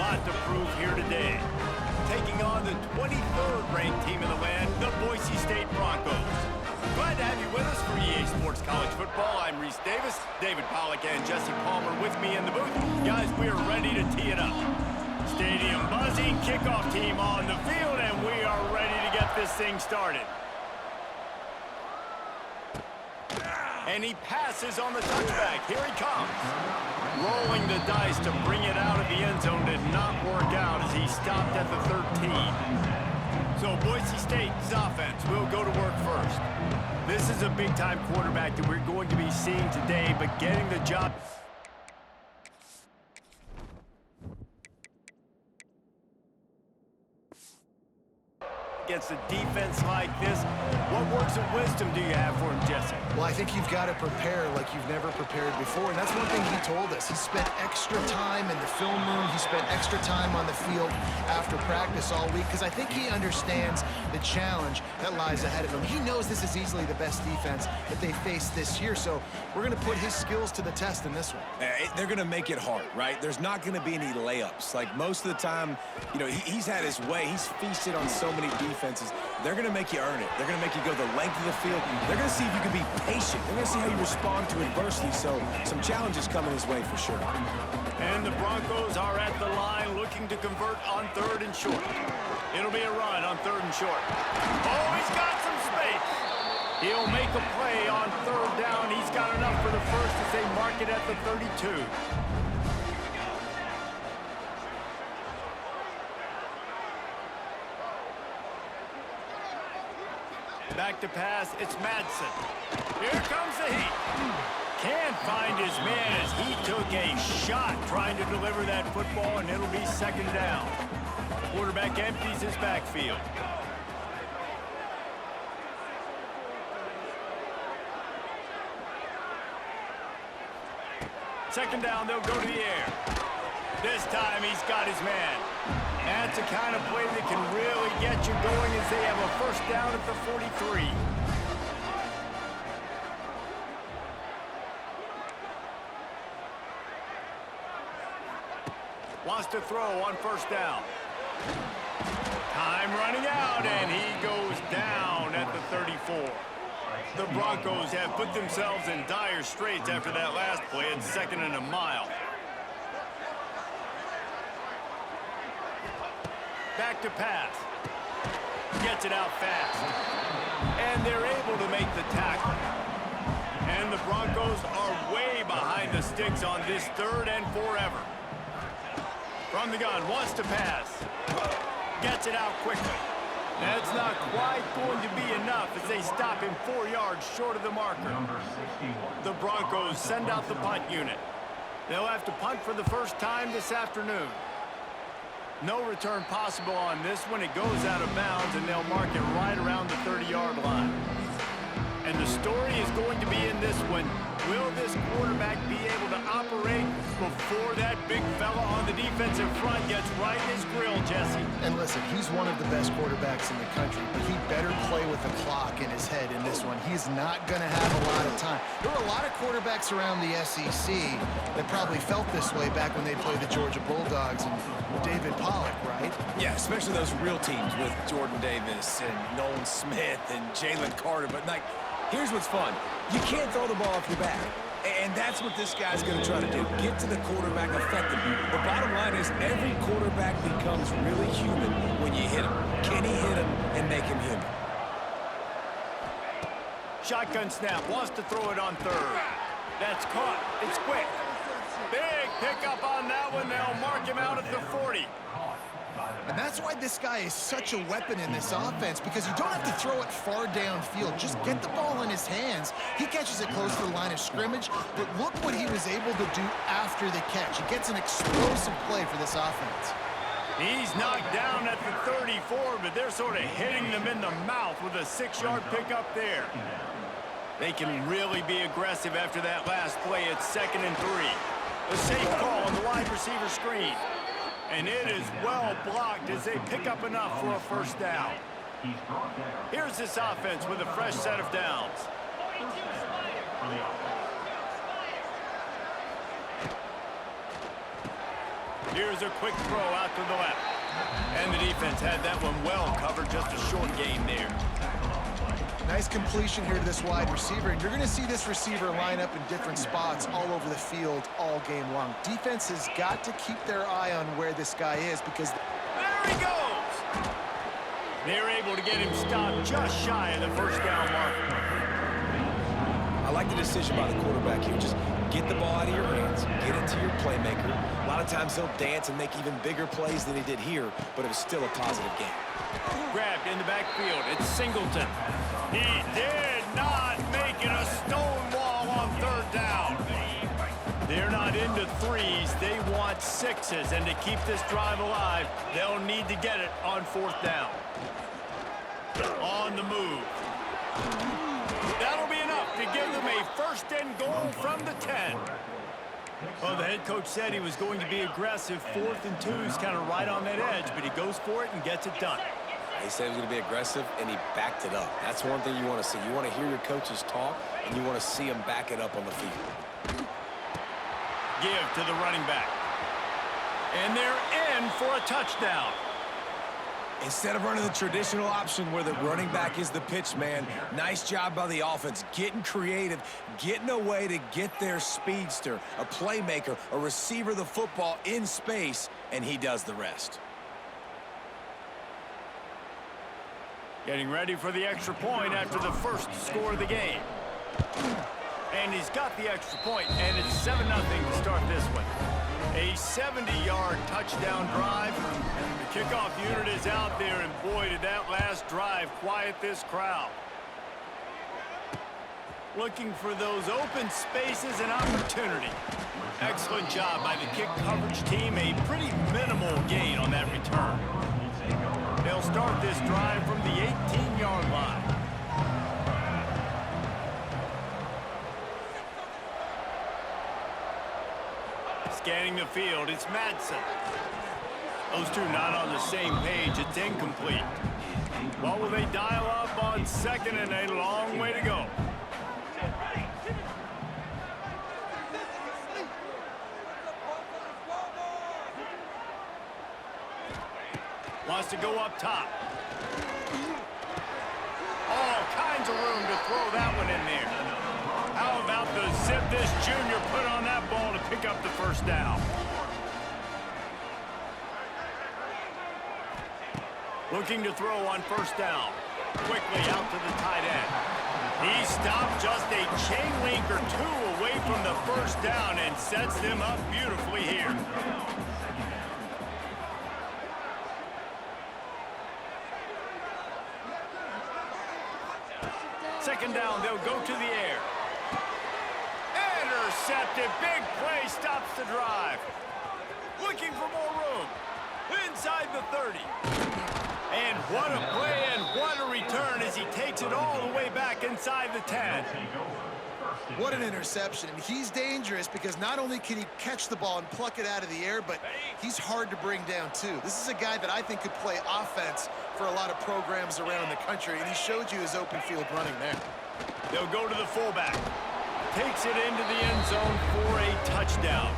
lot to prove here today. Taking on the 23rd ranked team in the land, the Boise State Broncos. Glad to have you with us for EA Sports College Football. I'm Reese Davis, David Pollack, and Jesse Palmer with me in the booth. Guys, we are ready to tee it up. Stadium buzzing, kickoff team on the field, and we are ready to get this thing started. And he passes on the touchback. Here he comes. Rolling the dice to bring it out of the end zone did not work out as he stopped at the 13. So Boise State's offense will go to work first. This is a big-time quarterback that we're going to be seeing today, but getting the job against a defense like this. What words of wisdom do you have for him, Jesse? Well, I think you've got to prepare like you've never prepared before, and that's one thing he told us. He spent extra time in the film room. He spent extra time on the field after practice all week because I think he understands the challenge that lies ahead of him. He knows this is easily the best defense that they face this year, so we're going to put his skills to the test in this one. They're going to make it hard, right? There's not going to be any layups. Like most of the time, you know, he's had his way. He's feasted on so many defenses. They're going to make you earn it. They're going to make you go the length of the field. They're going to see if you can be patient. They're going to see how you respond to adversity. So some challenges coming his way for sure. And the Broncos are at the line looking to convert on 3rd and short. It'll be a run on 3rd and short. Oh, he's got some space. He'll make a play on 3rd down. He's got enough for the first as they mark it at the 32. Back to pass, it's Madsen. Here comes the heat. Can't find his man as he took a shot trying to deliver that football, and it'll be 2nd down. Quarterback empties his backfield. Second down, they'll go to the air. This time he's got his man. That's the kind of play that can really get you going as they have a 1st down at the 43. Wants to throw on 1st down. Time running out, and he goes down at the 34. The Broncos have put themselves in dire straits after that last play. It's 2nd and a mile. Back to pass. Gets it out fast. And they're able to make the tackle. And the Broncos are way behind the sticks on this 3rd and forever. From the gun, wants to pass. Gets it out quickly. That's not quite going to be enough as they stop him 4 yards short of the marker. The Broncos send out the punt unit. They'll have to punt for the first time this afternoon. No return possible on this one. It goes out of bounds, and they'll mark it right around the 30-yard line. And the story is going to be in this one. Will this quarterback be able to operate before that big fella on the defensive front gets right in his grill, Jesse? And listen, he's one of the best quarterbacks in the country, but he better play with the clock in his head in this one. He's not going to have a lot of time. There were a lot of quarterbacks around the SEC that probably felt this way back when they played the Georgia Bulldogs and David Pollack, right? Yeah, especially those real teams with Jordan Davis and Nolan Smith and Jalen Carter. But, like, here's what's fun. You can't throw the ball off your back. And that's what this guy's going to try to do. Get to the quarterback effectively. The bottom line is every quarterback becomes really human when you hit him. Can he hit him and make him human? Shotgun snap. Wants to throw it on 3rd. That's caught. It's quick. Big pickup on that one. They'll mark him out at the 40. And that's why this guy is such a weapon in this offense, because you don't have to throw it far downfield. Just get the ball in his hands. He catches it close to the line of scrimmage, but look what he was able to do after the catch. He gets an explosive play for this offense. He's knocked down at the 34, but they're sort of hitting them in the mouth with a 6-yard pickup there. They can really be aggressive after that last play. It's 2nd and 3. A safe call on the wide receiver screen. And it is well blocked as they pick up enough for a 1st down. Here's this offense with a fresh set of downs. Here's a quick throw out to the left. And the defense had that one well covered, just a short gain there. Nice completion here to this wide receiver, and you're going to see this receiver line up in different spots all over the field all game long. Defense has got to keep their eye on where this guy is because... There he goes! They're able to get him stopped just shy of the first down mark. I like the decision by the quarterback here. Just get the ball out of your hands, get it to your playmaker. A lot of times he'll dance and make even bigger plays than he did here, but it was still a positive game. Grabbed in the backfield. It's Singleton. He did not make it a stone wall on third down. They're not into threes. They want sixes. And to keep this drive alive, they'll need to get it on fourth down. On the move. That'll be enough to give them a first and goal from the 10. Well, the head coach said he was going to be aggressive. 4th and 2 is kind of right on that edge, but he goes for it and gets it done. He said he was going to be aggressive, and he backed it up. That's one thing you want to see. You want to hear your coaches talk, and you want to see them back it up on the field. Give to the running back. And they're in for a touchdown. Instead of running the traditional option where the running back is the pitch man, nice job by the offense, getting creative, getting a way to get their speedster, a playmaker, a receiver the football in space, and he does the rest. Getting ready for the extra point after the first score of the game. And he's got the extra point, and it's 7-0 to start this one. A 70-yard touchdown drive. The kickoff unit is out there, and boy, did that last drive quiet this crowd. Looking for those open spaces and opportunity. Excellent job by the kick coverage team. A pretty minimal gain on that return. They'll start this drive from the 18-yard line. Scanning the field, it's Madsen. Those two not on the same page. It's incomplete. Well, will they dial up on second and a long way to go? Wants to go up top. All kinds of room to throw that one in there. How about the zip this junior put on that ball to pick up the first down? Looking to throw on first down. Quickly out to the tight end. He stopped just a chain link or two away from the first down and sets them up beautifully here. Second down, they'll go to the air. Intercepted, big play, stops the drive. Looking for more room. Inside the 30. And what a play and what a return as he takes it all the way back inside the 10. What an interception. And he's dangerous because not only can he catch the ball and pluck it out of the air, but he's hard to bring down too. This is a guy that I think could play offense for a lot of programs around the country, and he showed you his open field running there. They'll go to the fullback. Takes it into the end zone for a touchdown.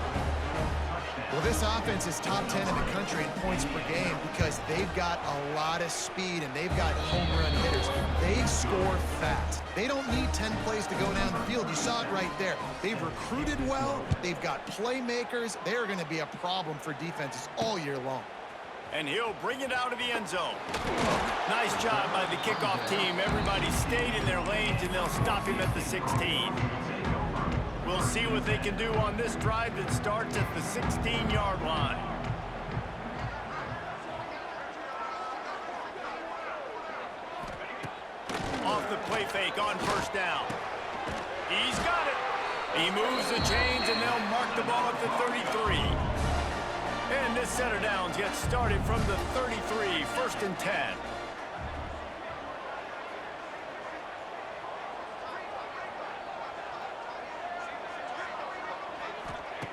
Well, this offense is top 10 in the country in points per game because they've got a lot of speed and they've got home run hitters. They score fast. They don't need 10 plays to go down the field. You saw it right there. They've recruited well. They've got playmakers. They're going to be a problem for defenses all year long. And he'll bring it out of the end zone. Nice job by the kickoff team. Everybody stayed in their lanes, and they'll stop him at the 16. We'll see what they can do on this drive that starts at the 16-yard line. Off the play fake on first down. He's got it. He moves the chains, and they'll mark the ball at the 33. And this set of downs gets started from the 33, first and 10.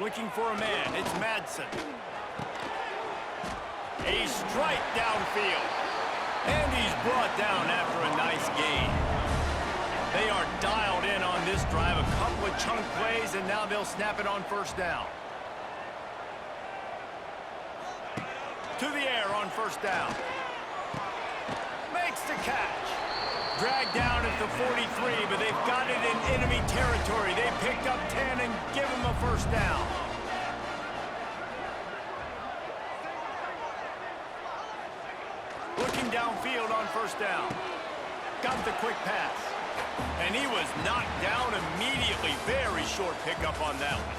Looking for a man, it's Madsen. A strike downfield. And he's brought down after a nice gain. They are dialed in on this drive, a couple of chunk plays, and now they'll snap it on first down. to the air on first down. Makes the catch. Dragged down at the 43, but they've got it in enemy territory. They picked up 10 and give him a first down. Looking downfield on first down. Got the quick pass. And he was knocked down immediately. Very short pickup on that one.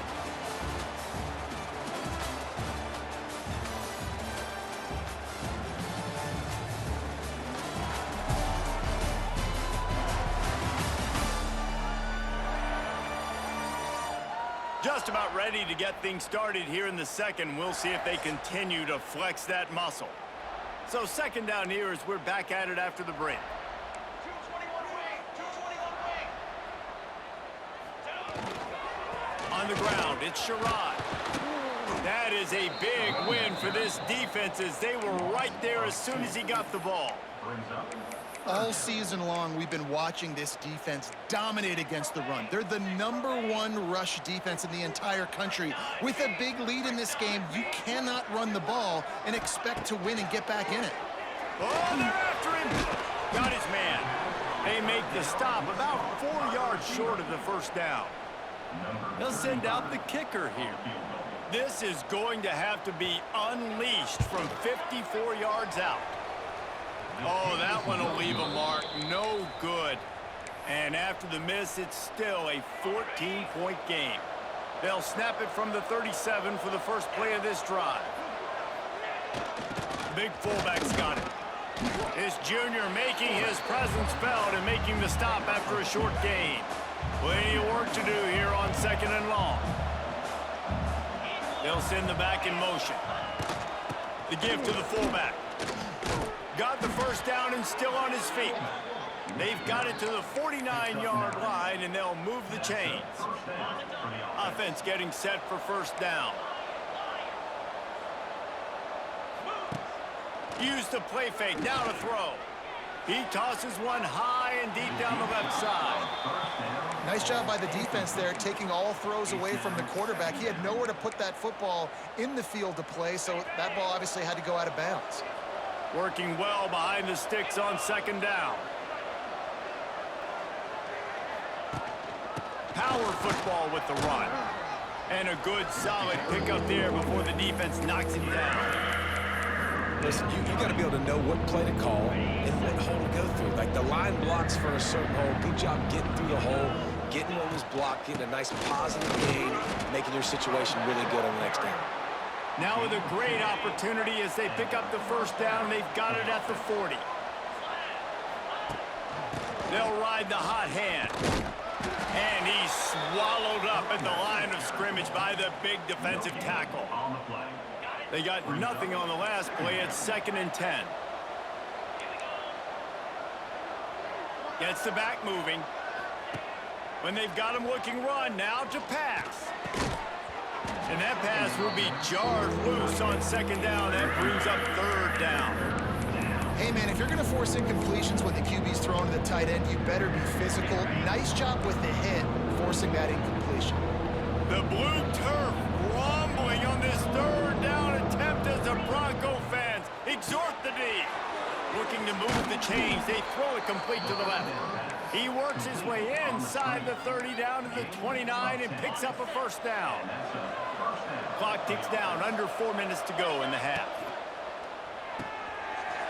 Just about ready to get things started here in the second. We'll see if they continue to flex that muscle. So second down here as we're back at it after the break. On the ground, it's Sherrod. That is a big win for this defense as they were right there as soon as he got the ball. All season long, we've been watching this defense dominate against the run. They're the #1 rush defense in the entire country. With a big lead in this game, you cannot run the ball and expect to win and get back in it. Oh, they're after him. Got his man. They make the stop about 4 yards short of the first down. They'll send out the kicker here. This is going to have to be unleashed from 54 yards out. Oh, that one will leave a mark. No good. And after the miss, it's still a 14-point game. They'll snap it from the 37 for the first play of this drive. Big fullback's got it. This junior making his presence felt and making the stop after a short gain. Plenty of work to do here on second and long. They'll send the back in motion. The give to the fullback. Got the first down and still on his feet. They've got it to the 49-yard line, and they'll move the chains. Offense getting set for first down. Use the play fake. Now to throw. He tosses one high and deep down the left side. Nice job by the defense there, taking all throws away from the quarterback. He had nowhere to put that football in the field to play, so that ball obviously had to go out of bounds. Working well behind the sticks on second down. Power football with the run. And a good, solid pickup there before the defense knocks him down. Listen, you got to be able to know what play to call and what hole to go through. Like the line blocks for a certain hole. Good job getting through the hole, getting what was blocked, getting a nice positive gain, making your situation really good on the next down. Now with a great opportunity as they pick up the first down. They've got it at the 40. They'll ride the hot hand. And he's swallowed up at the line of scrimmage by the big defensive tackle. They got nothing on the last play. It's 2nd and 10. Gets the back moving. When they've got him looking run, now to pass. And that pass will be jarred loose on second down. That brings up third down. Hey, man, if you're going to force incompletions when the QB's thrown to the tight end, you better be physical. Nice job with the hit, forcing that incompletion. The blue turf rumbling on this third down attempt as the Bronco fans exhort the D. Looking to move the chains. They throw it complete to the left. He works his way inside the 30 down to the 29 and picks up a first down. Clock ticks down. Under 4 minutes to go in the half.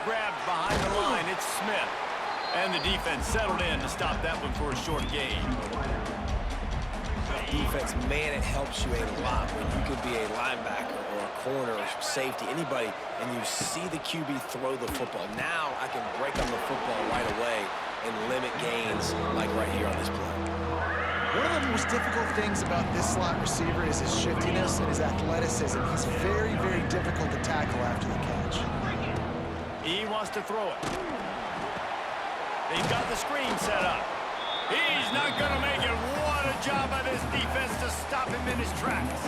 Grabbed behind the line. It's Smith. And the defense settled in to stop that one for a short gain. Defense, man, it helps you a lot when you could be a linebacker or a corner or safety, anybody, and you see the QB throw the football. Now I can break on the football right away and limit gains like right here on this play. One of the most difficult things about this slot receiver is his shiftiness and his athleticism. He's very, very difficult to tackle after the catch. He wants to throw it. They've got the screen set up. He's not going to make it. What a job by this defense to stop him in his tracks.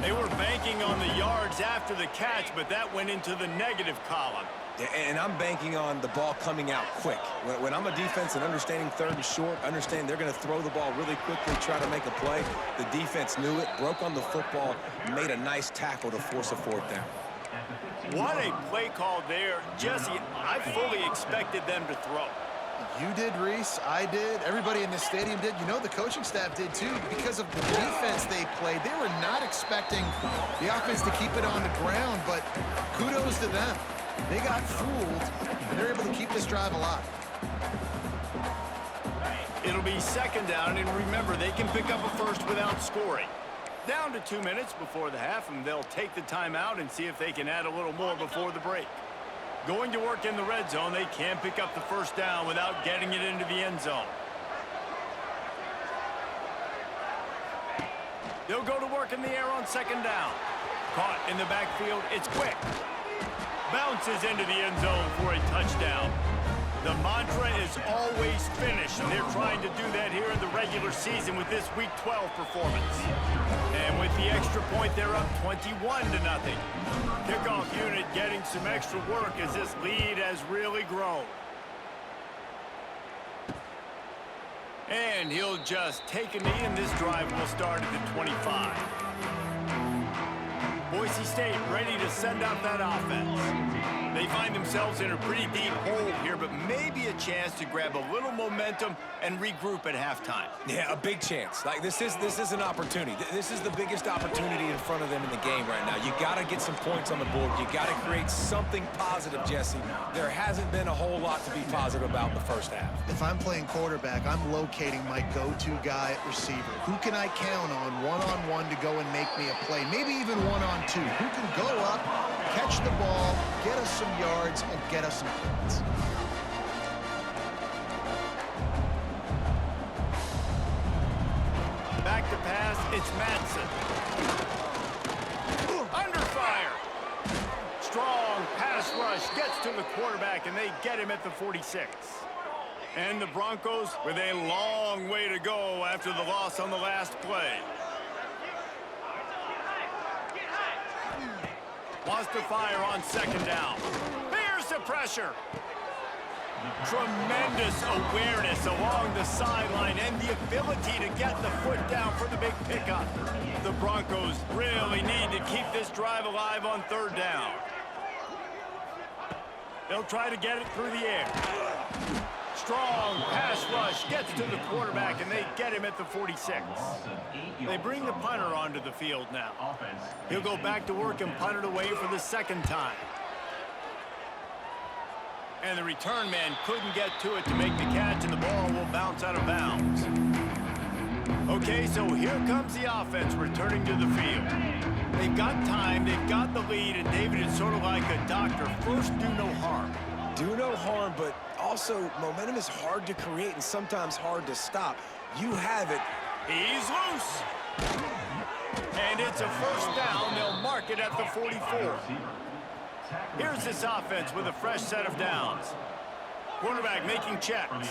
They were banking on the yards after the catch, but that went into the negative column. Yeah, and I'm banking on the ball coming out quick. When I'm a defense and understanding third and short, understanding they're going to throw the ball really quickly, try to make a play, the defense knew it, broke on the football, made a nice tackle to force a fourth down. What a play call there. Jesse, I fully expected them to throw. You did, Reese. I did. Everybody in this stadium did. You know, the coaching staff did, too. Because of the defense they played, they were not expecting the offense to keep it on the ground, but kudos to them. They got fooled, and they're able to keep this drive alive. It'll be second down, and remember, they can pick up a first without scoring. Down to 2 minutes before the half, and they'll take the timeout and see if they can add a little more before the break. Going to work in the red zone, they can't pick up the first down without getting it into the end zone. They'll go to work in the air on second down. Caught in the backfield, it's quick. Bounces into the end zone for a touchdown. The mantra is always finish, and they're trying to do that here in the regular season with this Week 12 performance. And with the extra point, they're up 21-0. Kickoff unit getting some extra work as this lead has really grown. And he'll just take a knee, and this drive will start at the 25. Boise State ready to send out that offense. They find themselves in a pretty deep hole here, but maybe a chance to grab a little momentum and regroup at halftime. Yeah, a big chance. Like, this is an opportunity. This is the biggest opportunity in front of them in the game right now. You got to get some points on the board. You got to create something positive, Jesse. There hasn't been a whole lot to be positive about in the first half. If I'm playing quarterback, I'm locating my go-to guy at receiver. Who can I count on one-on-one to go and make me a play? Maybe even one-on-two. Who can go up, catch the ball, get us some yards, and get us some points. Back to pass, it's Madsen. Under fire. Strong pass rush gets to the quarterback, and they get him at the 46. And the Broncos with a long way to go after the loss on the last play. Wants to fire on second down. Here's the pressure. Tremendous awareness along the sideline and the ability to get the foot down for the big pickup. The Broncos really need to keep this drive alive on third down. They'll try to get it through the air. Strong pass rush gets to the quarterback, and they get him at the 46. They bring the punter onto the field now. He'll go back to work and punt it away for the second time. And the return man couldn't get to it to make the catch, and the ball will bounce out of bounds. Okay, so here comes the offense returning to the field. They've got time, they've got the lead, and David is sort of like a doctor. First, do no harm. Do no harm, but also momentum is hard to create and sometimes hard to stop. You have it. He's loose. And it's a first down. They'll mark it at the 44. Here's this offense with a fresh set of downs. Quarterback making checks.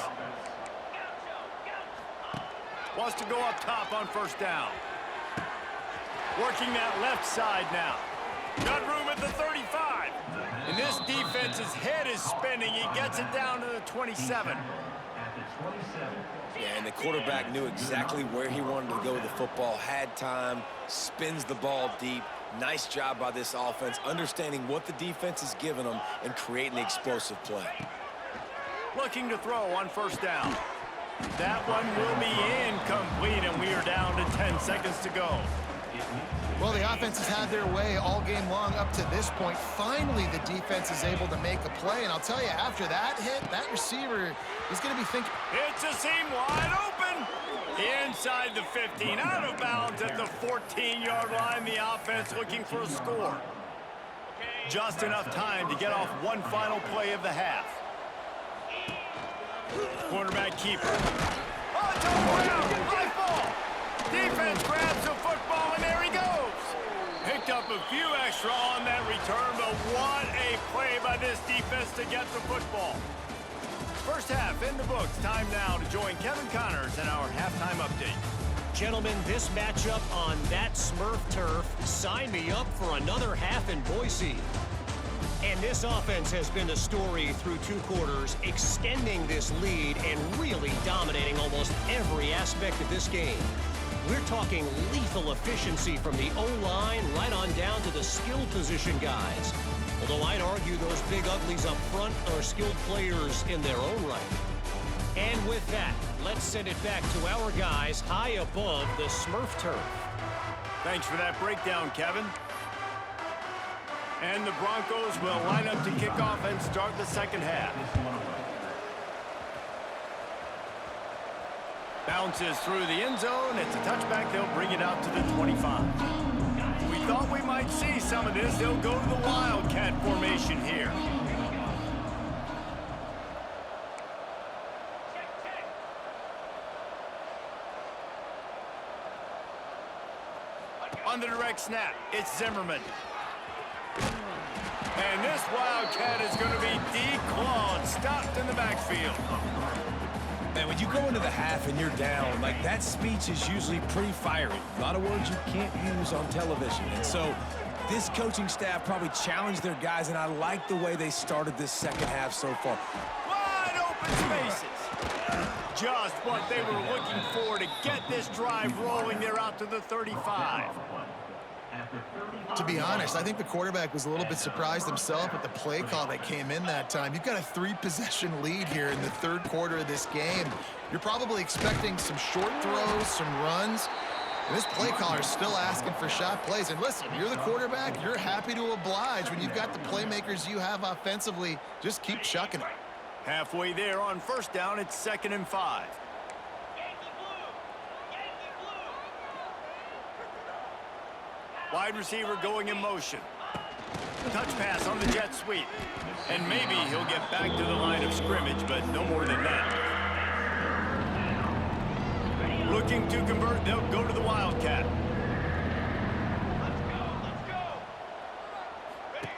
Wants to go up top on first down. Working that left side now. Got room at the 35. And this defense's head is spinning. He gets it down to the 27. Yeah, and the quarterback knew exactly where he wanted to go with the football, had time, spins the ball deep. Nice job by this offense, understanding what the defense is giving them and creating the explosive play. Looking to throw on first down. That one will be incomplete, and we are down to 10 seconds to go. Well, the offense has had their way all game long up to this point. Finally, the defense is able to make a play. And I'll tell you, after that hit, that receiver is going to be thinking. It's a seam wide open. Inside the 15, out of bounds at the 14-yard line. The offense looking for a score. Just enough time to get off one final play of the half. Quarterback keeper. Oh, it's all around. High ball. Defense grabs the football, and there he goes. Picked up a few extra on that return, but what a play by this defense to get the football. First half in the books. Time now to join Kevin Connors in our halftime update. Gentlemen, this matchup on that Smurf turf, sign me up for another half in Boise. And this offense has been the story through two quarters, extending this lead and really dominating almost every aspect of this game. We're talking lethal efficiency from the O-line right on down to the the skill position guys. Although I'd argue those big uglies up front are skilled players in their own right. And with that, let's send it back to our guys high above the Smurf turf. Thanks for that breakdown, Kevin. And the Broncos will line up to kick off and start the second half. Bounces through the end zone. It's a touchback. They'll bring it out to the 25. We thought we might see some of this. They'll go to the Wildcat formation here. On the direct snap, it's Zimmerman. And this Wildcat is going to be declawed, stopped in the backfield. Man, when you go into the half and you're down, like, that speech is usually pretty fiery. A lot of words you can't use on television. And so this coaching staff probably challenged their guys, and I like the way they started this second half so far. Wide open spaces. Just what they were looking for to get this drive rolling. They're out to the 35. To be honest, I think the quarterback was a little bit surprised himself at the play call that came in that time. You've got a 3-possession lead here in the third quarter of this game. You're probably expecting some short throws, some runs, and this play caller is still asking for shot plays. And listen, you're the quarterback. You're happy to oblige when you've got the playmakers you have offensively. Just keep chucking it. Halfway there on first down, it's 2nd and 5. Wide receiver going in motion. Touch pass on the jet sweep. And maybe he'll get back to the line of scrimmage, but no more than that. Looking to convert, they'll go to the Wildcat.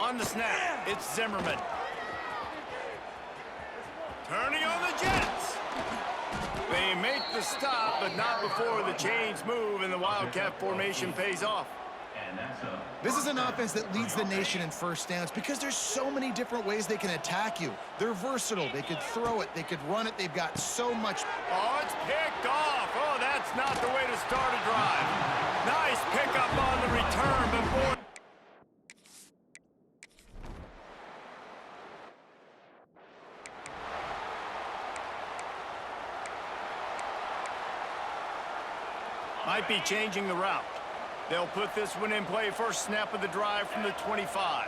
On the snap, it's Zimmerman. Turning on the Jets. They make the stop, but not before the chains move and the Wildcat formation pays off. This is an offense that leads the nation in first downs because there's so many different ways they can attack you. They're versatile. They could throw it. They could run it. They've got so much. Oh, it's picked off. Oh, that's not the way to start a drive. Nice pickup on the return, but boy. Might be changing the route. They'll put this one in play. First snap of the drive from the 25.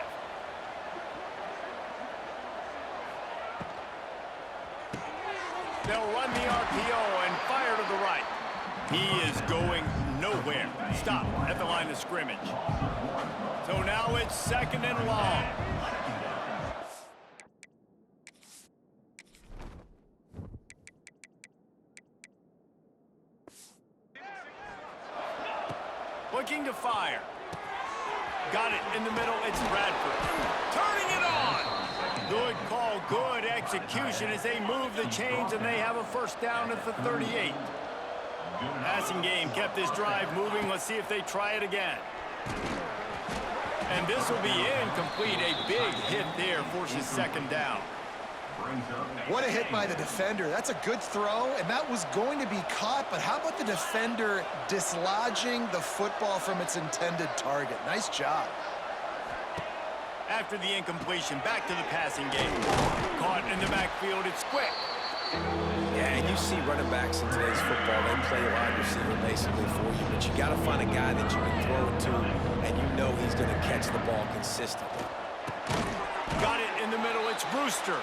They'll run the RPO and fire to the right. He is going nowhere. Stop at the line of scrimmage. So now it's 2nd and long. Looking to fire. Got it in the middle. It's Bradford. Turning it on. Good call, good execution as they move the chains and they have a first down at the 38. Passing game kept this drive moving. Let's see if they try it again. And this will be incomplete. A big hit there forces 2nd down. What a hit by the defender. That's a good throw, and that was going to be caught, but how about the defender dislodging the football from its intended target? Nice job. After the incompletion, back to the passing game. Caught in the backfield, it's quick. Yeah, and you see running backs in today's football, they play wide receiver basically for you, but you got to find a guy that you can throw it to, and you know he's going to catch the ball consistently. Got it in the middle, it's Brewster.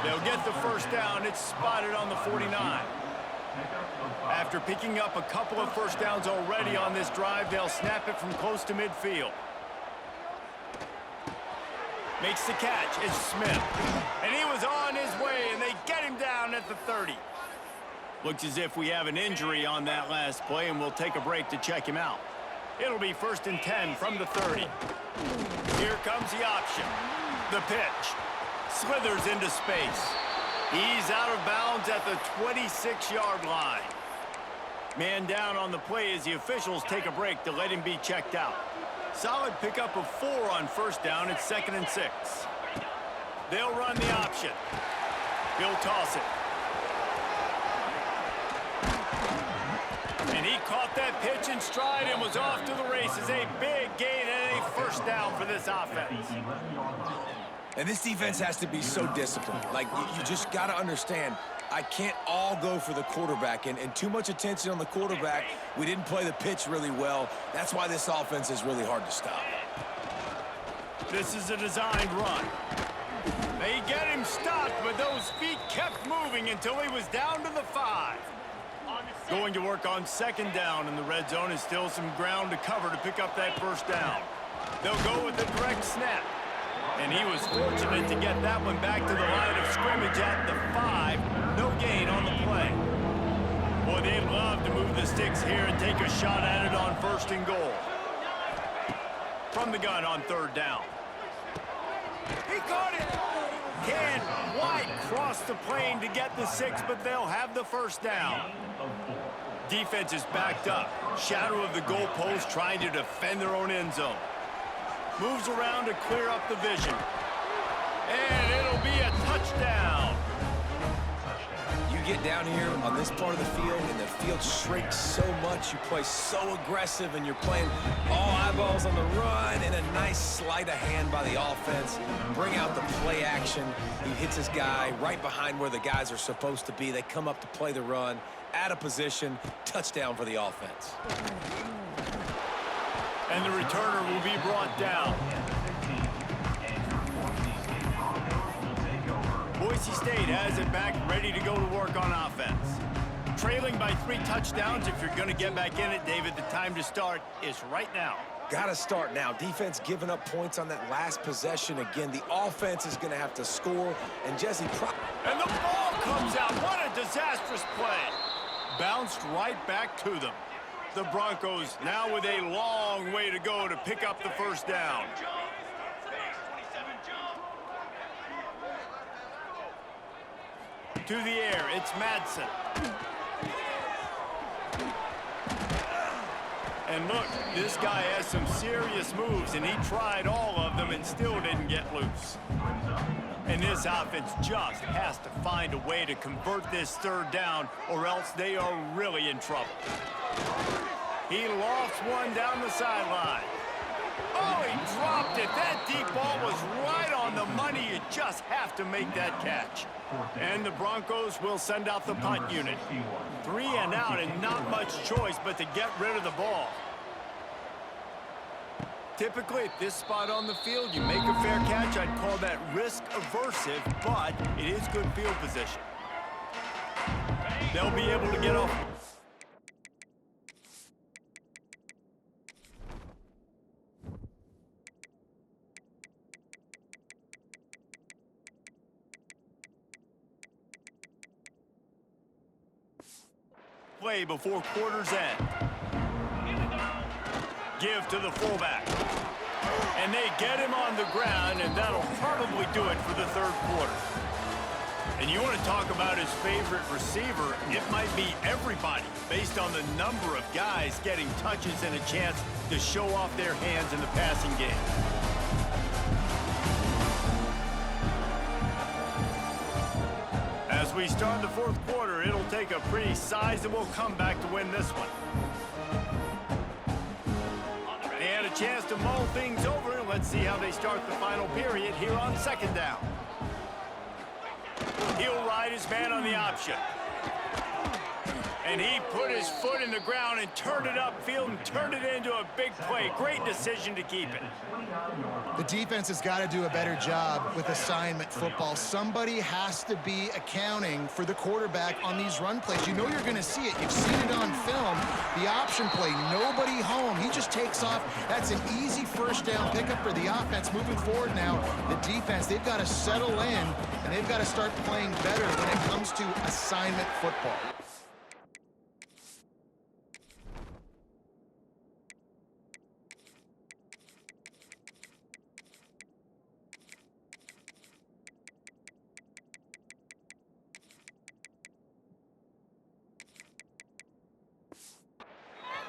They'll get the first down. It's spotted on the 49. After picking up a couple of first downs already on this drive, they'll snap it from close to midfield. Makes the catch. It's Smith. And he was on his way, and they get him down at the 30. Looks as if we have an injury on that last play, and we'll take a break to check him out. It'll be 1st and 10 from the 30. Here comes the option. The pitch. Slithers into space. He's out of bounds at the 26-yard line. Man down on the play as the officials take a break to let him be checked out. Solid pickup of 4 on first down. It's 2nd and 6. They'll run the option. He'll toss it. And he caught that pitch in stride and was off to the races. A big gain and a first first down for this offense. And this defense has to be so disciplined. Like, you just got to understand, I can't all go for the quarterback, and too much attention on the quarterback. We didn't play the pitch really well. That's why this offense is really hard to stop. This is a designed run. They get him stopped, but those feet kept moving until he was down to the 5. Going to work on second down, and the red zone is still some ground to cover to pick up that first down. They'll go with the direct snap. And he was fortunate to get that one back to the line of scrimmage at the 5. No gain on the play. Boy, they'd love to move the sticks here and take a shot at it on first and goal. From the gun on third down. He caught it. Can White cross the plane to get the 6, but they'll have the first down. Defense is backed up. Shadow of the goalpost trying to defend their own end zone. Moves around to clear up the vision. And it'll be a touchdown. You get down here on this part of the field, and the field shrinks so much. You play so aggressive, and you're playing all eyeballs on the run, and a nice sleight of hand by the offense. Bring out the play action. He hits his guy right behind where the guys are supposed to be. They come up to play the run, out of position, touchdown for the offense. And the returner will be brought down. Boise State has it back, ready to go to work on offense. Trailing by 3 touchdowns. If you're going to get back in it, David, the time to start is right now. Got to start now. Defense giving up points on that last possession. Again, the offense is going to have to score. And Jesse... And the ball comes out. What a disastrous play. Bounced right back to them. The Broncos now with a long way to go to pick up the first down. To the air, it's Madsen. And look, this guy has some serious moves, and he tried all of them and still didn't get loose. And this offense just has to find a way to convert this third down, or else they are really in trouble. He lofts one down the sideline. Oh, he dropped it. That deep ball was right on the money. You just have to make that catch. And the Broncos will send out the punt unit. 3 and out, and not much choice but to get rid of the ball. Typically, at this spot on the field, you make a fair catch. I'd call that risk-aversive, but it is good field position. They'll be able to get off. Play before quarter's end. Give to the fullback. And they get him on the ground, and that'll probably do it for the third quarter. And you want to talk about his favorite receiver, it might be everybody, based on the number of guys getting touches and a chance to show off their hands in the passing game. As we start the fourth quarter, it'll take a pretty sizable comeback to win this one. They had a chance to mull things over. Let's see how they start the final period here on second down. He'll ride his man on the option. And he put his foot in the ground and turned it upfield and turned it into a big play. Great decision to keep it. The defense has got to do a better job with assignment football. Somebody has to be accounting for the quarterback on these run plays. You know you're going to see it. You've seen it on film. The option play, nobody home. He just takes off. That's an easy first down pickup for the offense. Moving forward now, the defense, they've got to settle in, and they've got to start playing better when it comes to assignment football.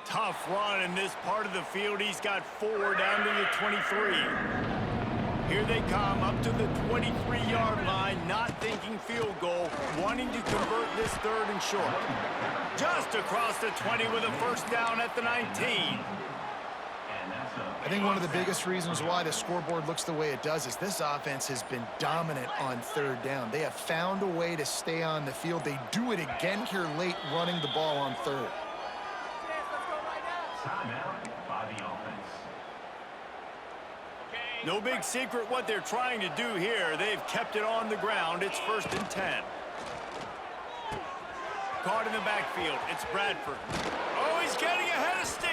Tough run in this part of the field. He's got 4 down to the 23. Here they come up to the 23-yard line, not thinking field goal, wanting to convert this third and short. Just across the 20 with a first down at the 19. I think one of the biggest reasons why the scoreboard looks the way it does is this offense has been dominant on third down. They have found a way to stay on the field. They do it again here late, running the ball on third. No big secret what they're trying to do here. They've kept it on the ground. It's 1st and 10. Caught in the backfield. It's Bradford. Oh, he's getting ahead of steam.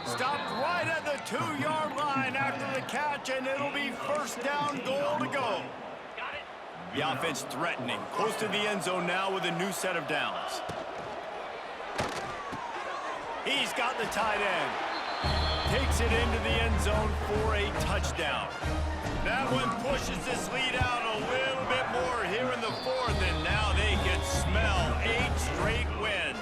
Stopped right at the 2-yard line after the catch, and it'll be 1st down, goal to go. The offense threatening. Close to the end zone now with a new set of downs. He's got the tight end. Takes it into the end zone for a touchdown. That one pushes this lead out a little bit more here in the 4th, and now they can smell 8 straight wins.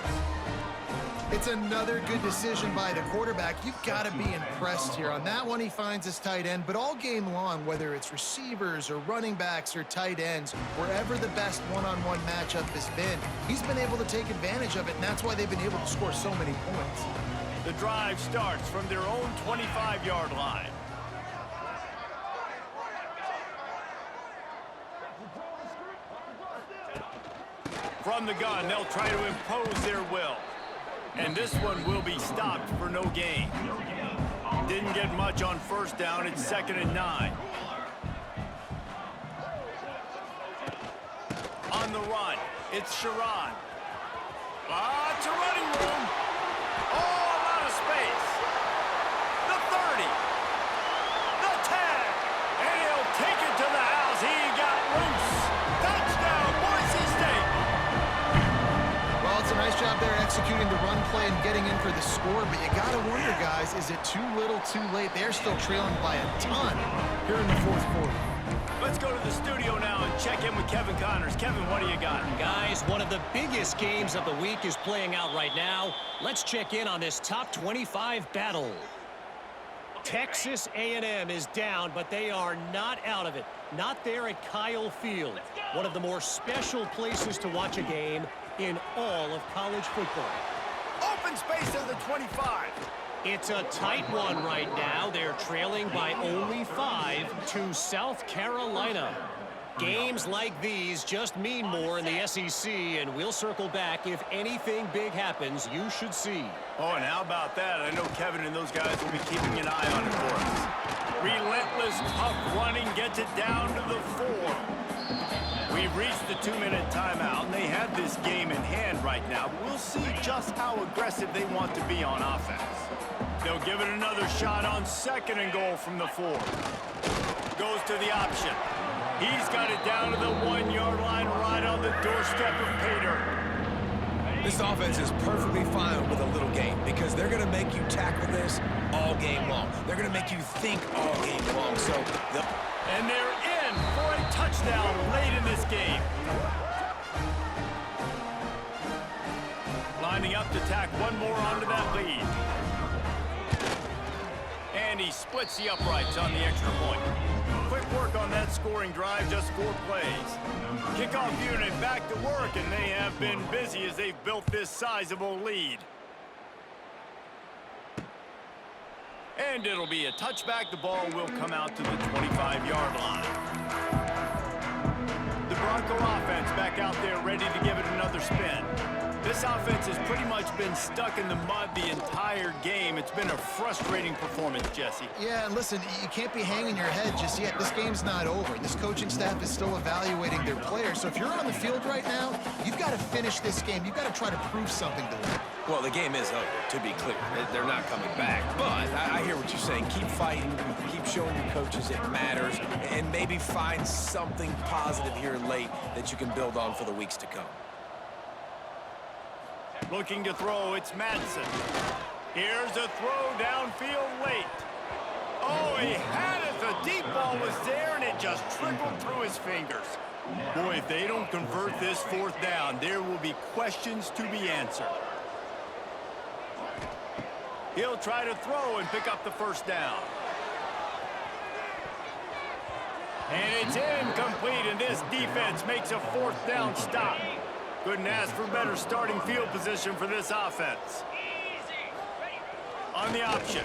It's another good decision by the quarterback. You've got to be impressed here. On that one, he finds his tight end, but all game long, whether it's receivers or running backs or tight ends, wherever the best one-on-one matchup has been, he's been able to take advantage of it, and that's why they've been able to score so many points. The drive starts from their own 25-yard line. From the gun, they'll try to impose their will. And this one will be stopped for no gain. Didn't get much on 1st down. It's 2nd and 9. On the run, it's Sharon. It's a running room. Oh, a lot of space. The 30. The 10. And he'll take it to the house. He got loose. Touchdown, Boise State. Well, it's a nice job there executing the run play and getting in for the score, but you got to wonder, guys, is it too little, too late? They're still trailing by a ton here in the 4th quarter. Let's go to the studio now and check in with Kevin Connors. Kevin, what do you got? Guys, one of the biggest games of the week is playing out right now. Let's check in on this top 25 battle. Texas A&M is down, but they are not out of it. Not there at Kyle Field, one of the more special places to watch a game in all of college football. Open space at the 25. It's a tight one right now. They're trailing by only 5 to South Carolina. Games like these just mean more in the SEC, and we'll circle back if anything big happens. You should see. Oh, and how about that? I know Kevin and those guys will be keeping an eye on it for us. Relentless, tough running gets it down to the 4. We've reached the 2-minute timeout, and they have this game in hand right now. We'll see just how aggressive they want to be on offense. They'll give it another shot on 2nd and goal from the 4. Goes to the option. He's got it down to the 1-yard line right on the doorstep of Pater. This offense is perfectly fine with a little game because they're going to make you tackle this all game long. They're going to make you think all game long. And they're in for a touchdown late in this game. Lining up to tack one more onto that lead. And he splits the uprights on the extra point. Quick work on that scoring drive, just 4 plays. Kickoff unit back to work, and they have been busy as they've built this sizable lead. And it'll be a touchback. The ball will come out to the 25-yard line. The Bronco offense back out there ready to give it another spin. This offense has pretty much been stuck in the mud the entire game. It's been a frustrating performance, Jesse. Yeah, and listen, you can't be hanging your head just yet. This game's not over. This coaching staff is still evaluating their players. So if you're on the field right now, you've got to finish this game. You've got to try to prove something to them. Well, the game is over, to be clear. They're not coming back. But I hear what you're saying. Keep fighting. Keep showing your coaches it matters. And maybe find something positive here late that you can build on for the weeks to come. Looking to throw, it's Madsen. Here's a throw downfield late. Oh, he had it. The deep ball was there, and it just trickled through his fingers. Boy, if they don't convert this 4th down, there will be questions to be answered. He'll try to throw and pick up the 1st down. And it's incomplete, and this defense makes a 4th down stop. Couldn't ask for better starting field position for this offense. On the option,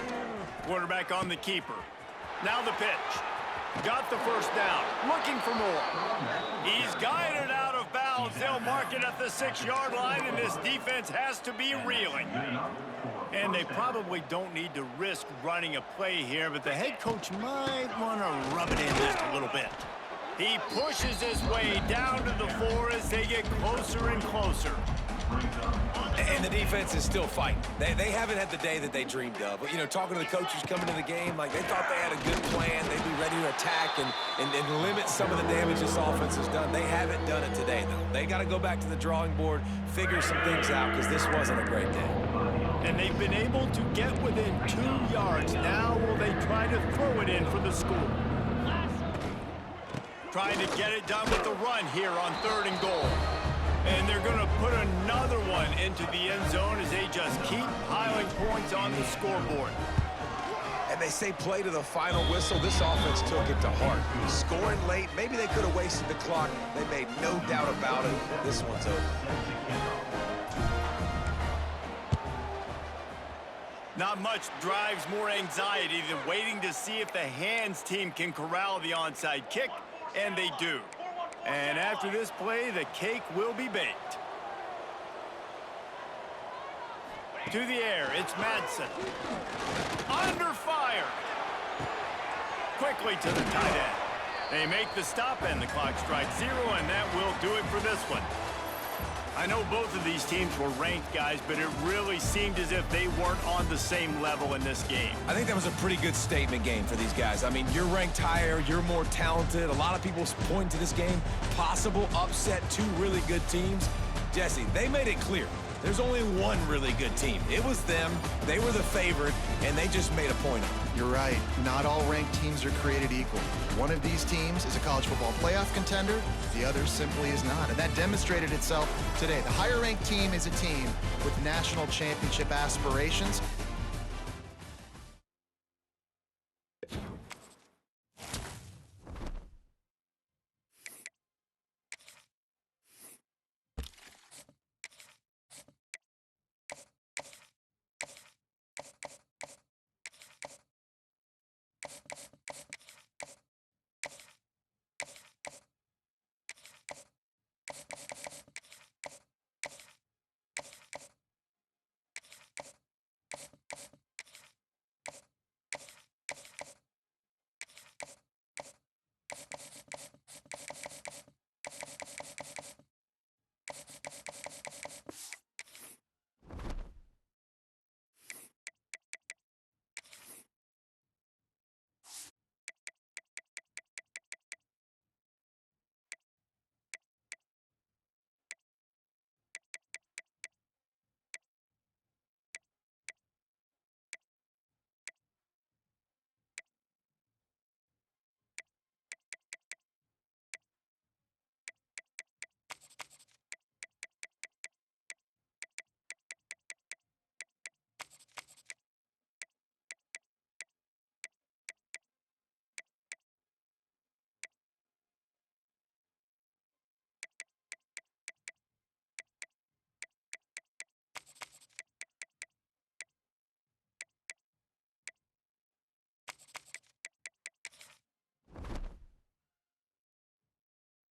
Quarterback on the keeper. Now the pitch. Got the first down. Looking for more. He's guided out of bounds. They'll mark it at the 6-yard line, and this defense has to be reeling. And they probably don't need to risk running a play here, but the head coach might want to rub it in just a little bit. He pushes his way down to the floor as they get closer and closer. And the defense is still fighting. They haven't had the day that they dreamed of. But, you know, talking to the coaches coming to the game, like, they thought they had a good plan. They'd be ready to attack and limit some of the damage this offense has done. They haven't done it today, though. They got to go back to the drawing board, figure some things out, because this wasn't a great day. And they've been able to get within 2 yards. Now will they try to throw it in for the score? Trying to get it done with the run here on 3rd and goal. And they're going to put another one into the end zone as they just keep piling points on the scoreboard. And they say play to the final whistle. This offense took it to heart. Scoring late, maybe they could have wasted the clock. They made no doubt about it. This one's over. Not much drives more anxiety than waiting to see if the hands team can corral the onside kick, and they do. And after this play, the cake will be baked. To the air, it's Madsen. Under fire. Quickly to the tight end. They make the stop, and the clock strikes 0, and that will do it for this one. I know both of these teams were ranked, guys, but it really seemed as if they weren't on the same level in this game. I think that was a pretty good statement game for these guys. I mean, you're ranked higher, you're more talented. A lot of people point to this game, possible upset, 2 really good teams. Jesse, they made it clear. There's only one really good team. It was them. They were the favorite, and they just made a point of it. You're right. Not all ranked teams are created equal. One of these teams is a college football playoff contender. The other simply is not. And that demonstrated itself today. The higher-ranked team is a team with national championship aspirations.